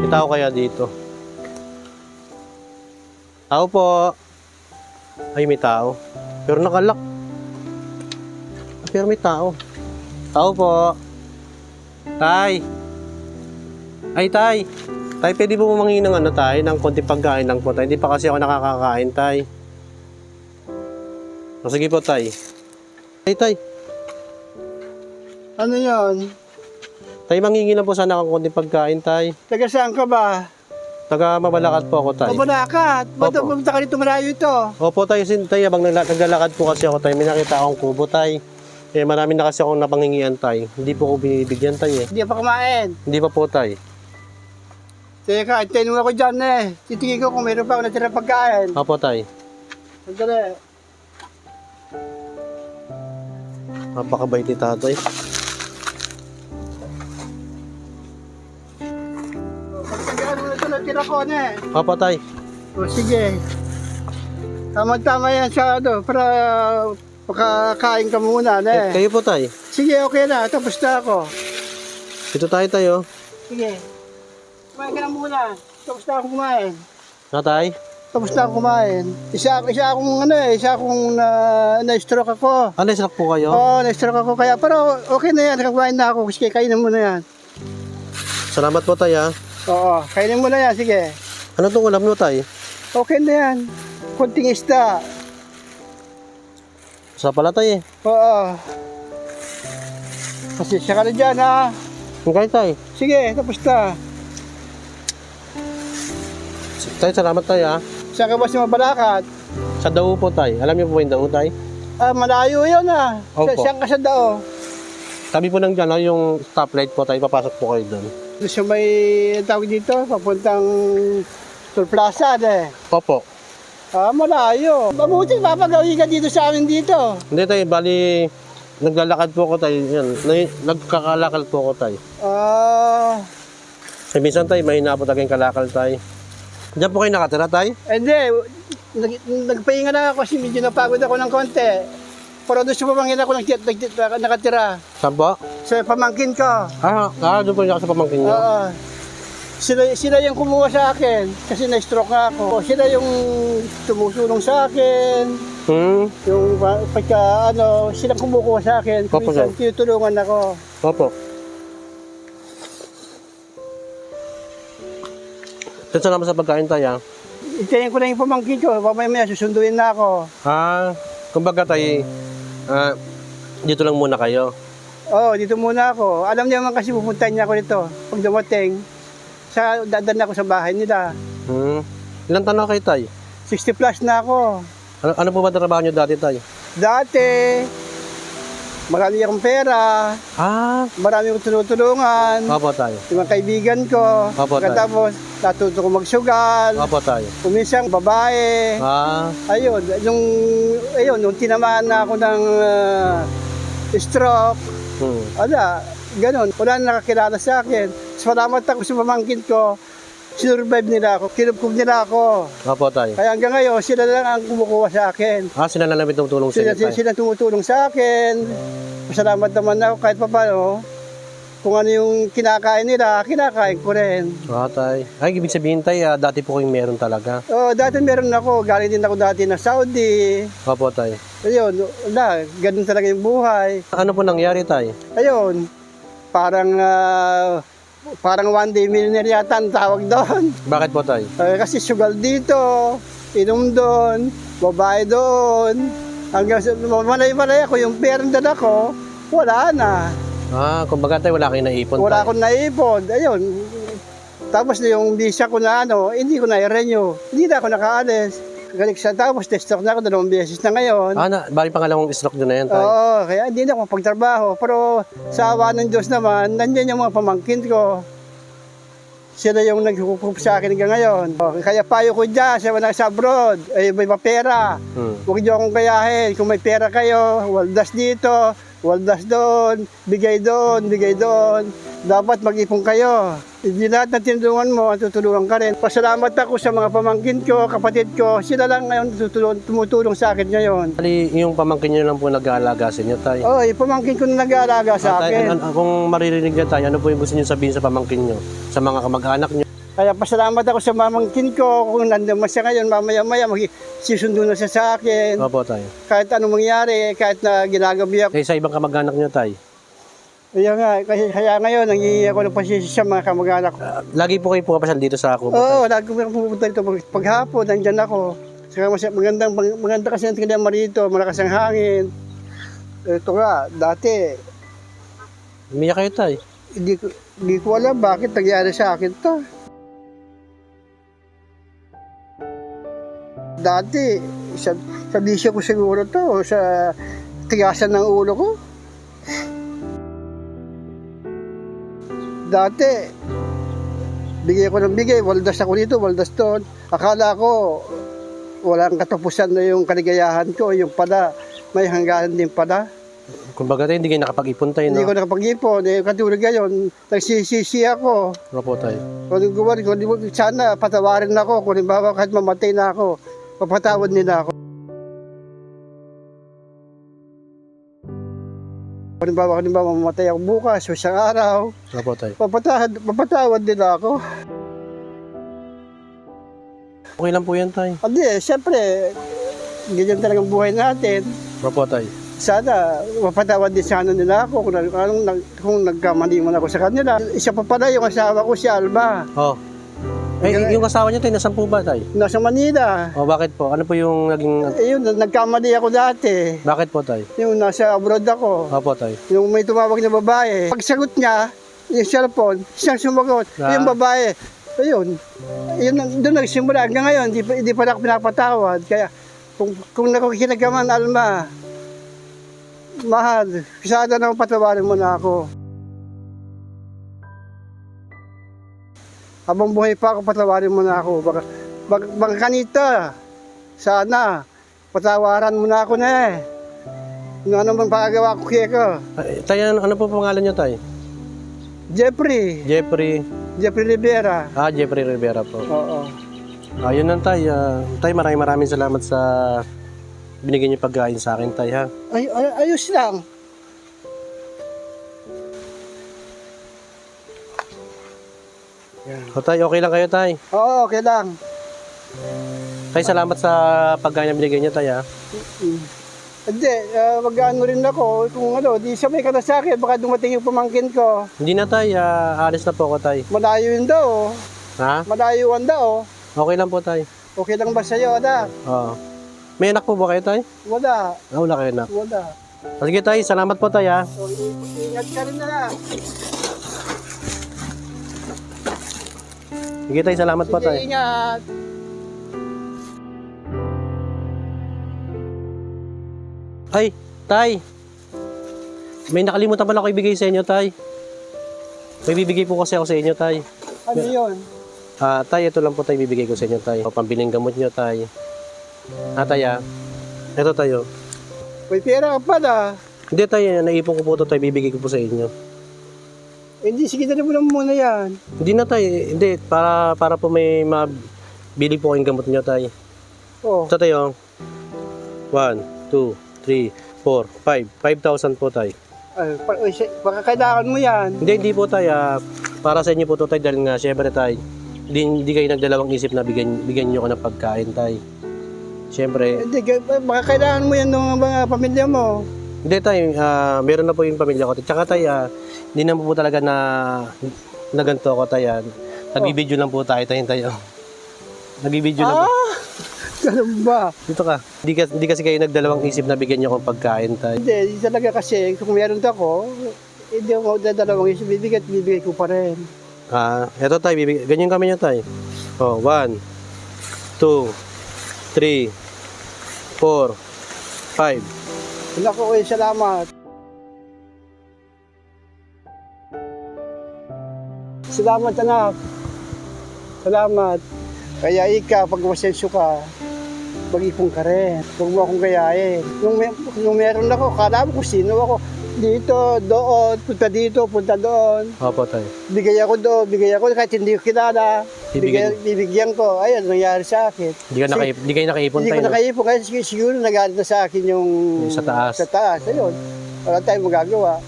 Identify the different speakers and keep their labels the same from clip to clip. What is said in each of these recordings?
Speaker 1: May tao kaya dito? Tao po. Ay, may tao. Pero nakalak. Pero may tao. Tao po. Tay. Ay, tay. Tay, pwede po mangingin ng ano, tay? Ng konti pagkain lang po, tay. Hindi pa kasi ako nakakakain, tay. O, sige po, tay. Tay, tay.
Speaker 2: Ano yon?
Speaker 1: Tay, mangingin lang po sana ng konti pagkain, tay.
Speaker 2: Taga saan ka ba?
Speaker 1: Taga Mabalakat po ako, tay.
Speaker 2: Mabalakat? Ba't
Speaker 1: Opo.
Speaker 2: pumunta ka dito malayo ito?
Speaker 1: Opo, tay. Tay, abang naglalakad po kasi ako, tay. May nakita akong kubo, tay. Eh, marami na kasi akong napangingian, tay. Hindi po ako binibigyan, tay, eh.
Speaker 2: Hindi pa kumain.
Speaker 1: Hindi pa po, tay.
Speaker 2: Teka, antayin mo ako dyan eh. Titingin ko kung mayroon pa ako natira pagkain.
Speaker 1: Opo, tay.
Speaker 2: Sandali.
Speaker 1: Napakabait ni tatay.
Speaker 2: Pagkagaan mo na ito natira ko na eh.
Speaker 1: Opo, tay.
Speaker 2: O sige. Tama-tama yan sa ano, para makakain ka muna na eh.
Speaker 1: Kayo po, tay.
Speaker 2: Sige, okay na. Tapos na ako.
Speaker 1: Ito tayo, tayo.
Speaker 2: Sige. Kumain ka na muna. Tapos na akong kumain.
Speaker 1: Na, tay?
Speaker 2: Tapos na akong kumain. Isa akong na-stroke ako.
Speaker 1: Ano, isalak po kayo?
Speaker 2: Oo, na-stroke ako kaya. Pero okay na yan. Kumain na ako. Sige, kainin mo na yan.
Speaker 1: Salamat po, tay, ha.
Speaker 2: Oo, kainin mo na yan. Sige.
Speaker 1: Ano itong ulam nyo, tay?
Speaker 2: Okay na yan. Kunting isda.
Speaker 1: Sa pala, tay, eh.
Speaker 2: Oo. Pasensya ka na dyan, ha.
Speaker 1: Okay, tay.
Speaker 2: Sige, tapos na.
Speaker 1: Tay, salamat, tay, ha.
Speaker 2: Saan ka ba sa Mabalakat?
Speaker 1: Sa Dao po, tay. Alam niyo po yung Dao, tay?
Speaker 2: Ah, malayo yun, ha.
Speaker 1: Opo.
Speaker 2: Saan ka sa Dao?
Speaker 1: Sabi po ng dyan, yung stoplight po, tay. Papasok po kayo doon.
Speaker 2: So may ang tawag dito, papuntang Toll Plaza, eh.
Speaker 1: Opo.
Speaker 2: Ah, malayo. Mabuti papagawi ka dito sa amin dito.
Speaker 1: Hindi, tay. Bali, naglalakad po ako, tay. Yan. Nagkakalakal po ako, tay.
Speaker 2: Ah,
Speaker 1: Eh, minsan, tay, mahina po talaga yung kalakal, tay. Diyan po kayo nakatira, tay?
Speaker 2: hindi. Nagpahinga na ako kasi medyo napagod ako ng konti. Pero doon sa pamangkin ako nakatira.
Speaker 1: Saan po?
Speaker 2: Sa pamangkin ko.
Speaker 1: Doon po yung sa pamangkin nyo.
Speaker 2: Oo. Sila yung kumuha sa akin kasi na-stroke nga ako. Sila yung tumusulong sa akin. Yung pagka silang kumukuha sa akin.
Speaker 1: Opo,
Speaker 2: Minsan
Speaker 1: sir.
Speaker 2: tinutulungan ako.
Speaker 1: Opo. Salamat sa pagkain, tay, ha.
Speaker 2: Itayin ko na yung pamangkin ko. Mamaya susunduin na ako.
Speaker 1: Kumbaga, tay, dito lang muna kayo.
Speaker 2: Oo, dito muna ako. Alam niya naman kasi pupuntahan niya ako dito. Pag dumating, dadan ako sa bahay nila.
Speaker 1: Ilan taon na kayo, tay?
Speaker 2: 60 plus na ako.
Speaker 1: Ano po ba trabaho nyo dati, tay?
Speaker 2: Dati, marami akong pera. Marami akong tinutulungan.
Speaker 1: Opo, tay.
Speaker 2: Yung mga kaibigan ko.
Speaker 1: Opo, tay.
Speaker 2: Tapos, natuto ko magsugal.
Speaker 1: Opo, tay.
Speaker 2: Kumisang babae. Ayun, nung tinamaan na ako ng stroke, ganun. Wala na nakakilala sa akin. Salamat ako sa pamangkin ko. Sinurvive nila ako, kinupkup nila ako.
Speaker 1: Opo, tay.
Speaker 2: Kaya hanggang ngayon, sila lang ang kumukuha sa akin.
Speaker 1: Sila na lang tumutulong sa inyo, tay.
Speaker 2: Sila tumutulong sa akin. Masalamat naman ako kahit pa paano. Kung ano yung kinakain nila, kinakain ko rin.
Speaker 1: Tay. Ay, ibig sabihin, tay, dati po kayong meron talaga.
Speaker 2: Dati meron ako. Galing din ako dati na Saudi.
Speaker 1: Opo, tay.
Speaker 2: Ayun, ganun talaga yung buhay.
Speaker 1: Ano po nangyari, tay?
Speaker 2: Ayun, parang one day millionaire yata ang tawag doon.
Speaker 1: Bakit po, tay?
Speaker 2: Kasi sugal dito, inom doon, babae doon. Hanggang malay-malay ako, yung pera na dala ko, wala na.
Speaker 1: Kumbaga, tay, wala kayong naipon,
Speaker 2: Wala
Speaker 1: tay.
Speaker 2: akong naipon. Ayun. Tapos yung visa ko na hindi ko na-renew. Hindi na ako nakaalis. Tapos test-stroke na ako 2 beses na ngayon.
Speaker 1: Bali pangalawang stroke doon na yan, tay.
Speaker 2: Oo, kaya hindi na ako pagtrabaho. Pero sa awa ng Diyos naman, nandiyan yung mga pamangkin ko. Sila yung naghukup sa akin hanggang ngayon. Kaya payo ko dyan sa mga nasa abroad, may pera. Huwag niyo akong kayahin. Kung may pera kayo, waldas dito, waldas doon, bigay doon, bigay doon. Dapat mag-ipon kayo. Hindi lahat na tinulungan mo, tutulungan ka rin. Pasalamat ako sa mga pamangkin ko, kapatid ko. Sila lang ngayon tumutulong sa akin ngayon.
Speaker 1: Bali, yung pamangkin nyo lang po nag-aalaga sa inyo, tay.
Speaker 2: Oo, yung pamangkin ko na nag-aalaga sa
Speaker 1: Tay,
Speaker 2: akin.
Speaker 1: kung maririnig niya, tay, ano po yung gusto niyo sabihin sa pamangkin nyo? Sa mga kamag-anak nyo?
Speaker 2: Kaya pasalamat ako sa mamangkin ko. Kung nandun man siya ngayon, mamaya-maya magsisundo na siya sa akin.
Speaker 1: Opo, tay.
Speaker 2: Kahit anong mangyari, kahit na ginagabi ako.
Speaker 1: Kaya sa ibang kamag-anak nyo, tay.
Speaker 2: Kaya ngayon, nangihingi ako ng pasensya sa mga kamag-anak ko.
Speaker 1: Lagi po kayo pumapasyal dito sa Kubo, tay.
Speaker 2: Oo, lagi ko pupunta dito. Paghapon, nandyan ako. Saka maganda kasi ang tingnan marito, malakas ang hangin. Ito nga, dati,
Speaker 1: Umiyak kayo, tay.
Speaker 2: hindi ko alam bakit nangyari sa akin to. Dati, sa bisyo ko siguro to, sa tigasan ng ulo ko. Dati, bigay ko ng bigay, waldas ako dito, waldas doon. Akala ko, walang katapusan na yung kaligayahan ko, yung pala, may hangganan din pala.
Speaker 1: Kumbaga, tay, hindi kayo nakapag-ipon, tay,
Speaker 2: Hindi
Speaker 1: no?
Speaker 2: ko nakapag-ipon, katulad ngayon, nagsisisi ako.
Speaker 1: Opo, tay.
Speaker 2: Kung gawin ko, sana patawarin ako, kung halimbawa kahit mamatay na ako, papatawad nila ako. Kung halimbawa mamatay ako bukas o isang araw,
Speaker 1: Opo, tay.
Speaker 2: papatawad nila ako.
Speaker 1: Okay lang po yan, tay.
Speaker 2: Hindi, siyempre, ganyan talagang buhay natin.
Speaker 1: Opo, tay.
Speaker 2: Sana, mapatawad din sana nila ako kung nagkamali man ako sa kanila. Isa pa pala yung asawa ko, si Alba.
Speaker 1: Oh. Yung asawa niyo, tay, nasan po ba, tay?
Speaker 2: Nasa Manila.
Speaker 1: Oh, bakit po? Ano po yung naging...
Speaker 2: Yun, nagkamali ako dati.
Speaker 1: Bakit po, tay?
Speaker 2: Yung nasa abroad ako.
Speaker 1: Opo, tay.
Speaker 2: Yung may tumawag na babae. Pagsagot niya, yung cellphone, siyang sumagot. Yung babae, ayun. Yun, doon nagsimula. Hanggang ngayon, hindi pa ako pinapatawad. Kaya, kung nakikinig ka man, Alma, mahal, sana naman patawarin mo na ako. Habang buhay pa ako, patawarin mo na ako. Baka kanita, sana, patawaran mo na ako na eh. Ano bang pagagawa ko kaya ko?
Speaker 1: Tay, ano po pangalan niyo, tay?
Speaker 2: Jeffrey Rivera.
Speaker 1: Jeffrey Rivera po.
Speaker 2: Oo.
Speaker 1: Ayun lang, tay. Tay, maraming salamat sa binigyan niyo pagkain sa akin, tay, ha?
Speaker 2: Ayos lang.
Speaker 1: O, tay, okay lang kayo, tay?
Speaker 2: Oo, okay lang.
Speaker 1: Tay, salamat sa pagkain na binigyan niyo, tay, ha?
Speaker 2: Hindi, mag-ano rin ako. Kung di sabay ka na sa akin, baka dumating yung pamangkin ko.
Speaker 1: Hindi na, tay. Alis na po ako, tay.
Speaker 2: Malayo yun daw.
Speaker 1: Ha?
Speaker 2: Malayuan daw.
Speaker 1: Okay lang po, tay.
Speaker 2: Okay lang ba sa'yo, anak?
Speaker 1: Oo. May anak po ba kayo, tay?
Speaker 2: Wala.
Speaker 1: Wala kayo, anak.
Speaker 2: Wala.
Speaker 1: Sige, tay. Salamat po, tay, ha?
Speaker 2: So, ingat ka rin na.
Speaker 1: Sige, tay. Salamat po,
Speaker 2: Sige,
Speaker 1: tay.
Speaker 2: ingat.
Speaker 1: Ay, tay. May nakalimutan pala ako ibigay sa inyo, tay. May bibigay po kasi ako sa inyo, tay.
Speaker 2: Ano yun?
Speaker 1: Tay, ito lang po, tay, bibigay ko sa inyo, tay. Pambiling gamot nyo, tay. Tay, ito, tayo.
Speaker 2: May pera ka pala.
Speaker 1: Hindi, tay, naipon ko po ito, tay, bibigay ko po sa inyo.
Speaker 2: Hindi, sige, dali mo lang muna yan.
Speaker 1: Hindi na, tay. Hindi, para po may mabili po kayong gamot nyo, tay.
Speaker 2: Oh.
Speaker 1: Ito, tayo. 1, 2, 3, 4, 5. 5,000 po, tay.
Speaker 2: Baka kailangan mo yan.
Speaker 1: Hindi po, tay. Para sa inyo po ito, tay, dahil nga, syempre, tay, hindi kayo nagdalawang isip na bigyan nyo ko ng pagkain, tay. Syempre.
Speaker 2: Hindi, baka kailangan mo yan ng mga pamilya mo.
Speaker 1: Hindi, tay. Meron na po yung pamilya ko. Tsaka, tay, hindi na po talaga na ganito ako, tay. Nagbibideo lang po tayo, tay. Nagbibideo lang po.
Speaker 2: Ganun ba?
Speaker 1: Dito ka. Hindi kasi kayo nagdalawang isip na bigyan nyo akong pagkain, tay.
Speaker 2: Hindi talaga kasi kung meron ako, hindi ako dadalawang isip, bibigay ko pa rin.
Speaker 1: Eto, tay. Ganyan kami nyo, tay. 1, 2, 3, 4, 5.
Speaker 2: Naku, salamat. Salamat, anak. Salamat. Kaya pag masensyo ka, mag-ipon ka rin. Huwag mo akong gayahin. Nung meron ako, kala mo kung sino ako. Dito, doon, punta dito, punta doon.
Speaker 1: Opo, tay.
Speaker 2: Bigay ako doon, bigay ako kahit hindi ko kilala. Bibigyan ko. Ayun, nangyari sa akin.
Speaker 1: Hindi kayo nakaipon,
Speaker 2: Hindi
Speaker 1: tay.
Speaker 2: ko nakaipon kasi siguro nagalit na sa akin yung
Speaker 1: Sa taas.
Speaker 2: Sa taas, ayun. Wala tayong magagawa.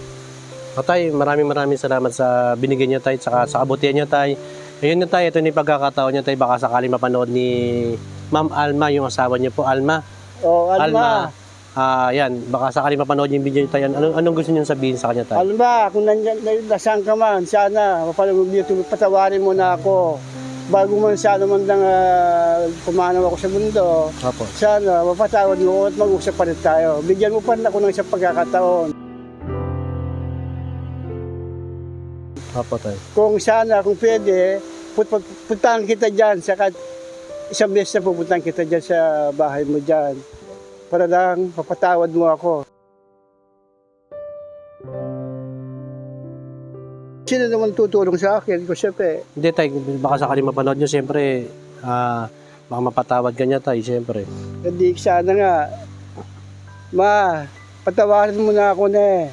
Speaker 1: Tay, maraming salamat sa binigyan niyo, tay. Saka sa kabutihan niyo, tay. Ayun na tayo, ito na yung pagkakataon niya tayo. Baka sakali mapanood ni Ma'am Alma, yung asawa niyo po. Alma.
Speaker 2: Alma.
Speaker 1: Yan, baka sakali mapanood yung video niyo tayo. Anong gusto niyo sabihin sa kanya tayo?
Speaker 2: Alma, kung nasaan ka man, sana patawarin mo na ako. Bago man sana man lang pumanaw ako sa mundo,
Speaker 1: Opo.
Speaker 2: sana mapatawad mo at mag-usap pa rin tayo. Bigyan mo pa rin ako ng isang pagkakataon.
Speaker 1: Opo tayo.
Speaker 2: Kung sana, kung pwede, puntahan kita dyan. Saka isang beses na pupuntahan kita dyan sa bahay mo dyan. Para lang mapatawad mo ako. Sino naman tutulong sa akin? Kung siyempre,
Speaker 1: Hindi tayo, baka sakali mapanood nyo, siyempre, baka mapatawad ka niya tayo, siyempre.
Speaker 2: hindi sana nga. Ma, patawarin mo na ako na eh.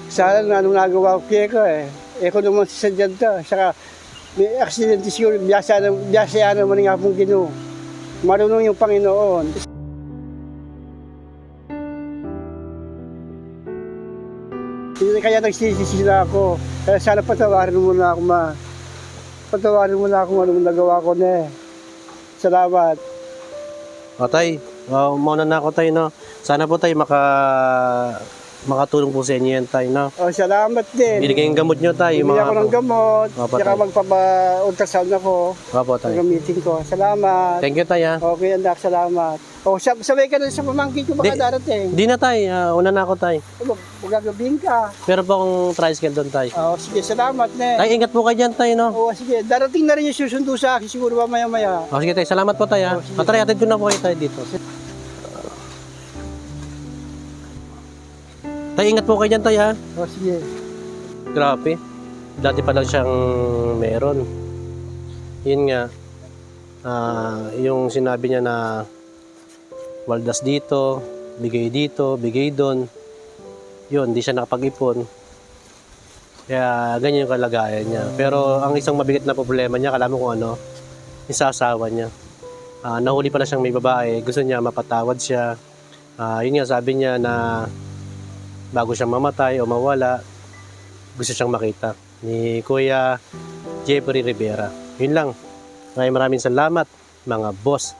Speaker 2: Sana na anong nagawa ko kaya ko eh. Eko naman si Sadyan to. Saka may aksidente siguro. Biyasaya naman nga pong Ginoo. Marunong yung Panginoon. Kaya nagsisisi na ako. Kaya sana patawarin mo na ako, ma. Patawarin mo na ako anong nagawa ko na eh. Salamat.
Speaker 1: O tay, mauna na ako tayo, no? Sana po tayo makatulong po sa inyo yan tayo, no?
Speaker 2: O, salamat din.
Speaker 1: Binigay yung gamot nyo tayo,
Speaker 2: Bumili ako ng gamot.
Speaker 1: Opo,
Speaker 2: Saka
Speaker 1: tayo.
Speaker 2: magpapa-ultrasound ako.
Speaker 1: Opo tayo.
Speaker 2: Gamitin ko. Salamat.
Speaker 1: Thank you tayo,
Speaker 2: Okay, anak, salamat. O, sabay ka na sa pamangkin ko baka
Speaker 1: Di-
Speaker 2: darating.
Speaker 1: Di na tayo, una na ako tayo.
Speaker 2: Magagabihin ka.
Speaker 1: Pero po akong tricycle doon tayo.
Speaker 2: O, sige, salamat na.
Speaker 1: Tay, ingat po kayo dyan tayo, no?
Speaker 2: O, sige, darating na rin yung susundo sa akin. Siguro ba maya-maya.
Speaker 1: O sige tayo, salamat po tayo.
Speaker 2: sige.
Speaker 1: Patry, atid ko na po kayo tayo dito. Tay, ingat po kayo dyan tayo, ha?
Speaker 2: O, sige.
Speaker 1: Grabe. Dati pa lang siyang meron. Yun nga. Yung sinabi niya na waldas dito, bigay doon. Yun, di siya nakapag-ipon. Kaya ganyan yung kalagayan niya. Pero ang isang mabigat na problema niya, kala mo kung ano, yung sa asawa niya. Nahuli pala siyang may babae, gusto niya mapatawad siya. Yun nga, sabi niya na bago siyang mamatay o mawala, gusto siyang makita ni Kuya Jeffrey Rivera. Yun lang. Maraming salamat mga boss.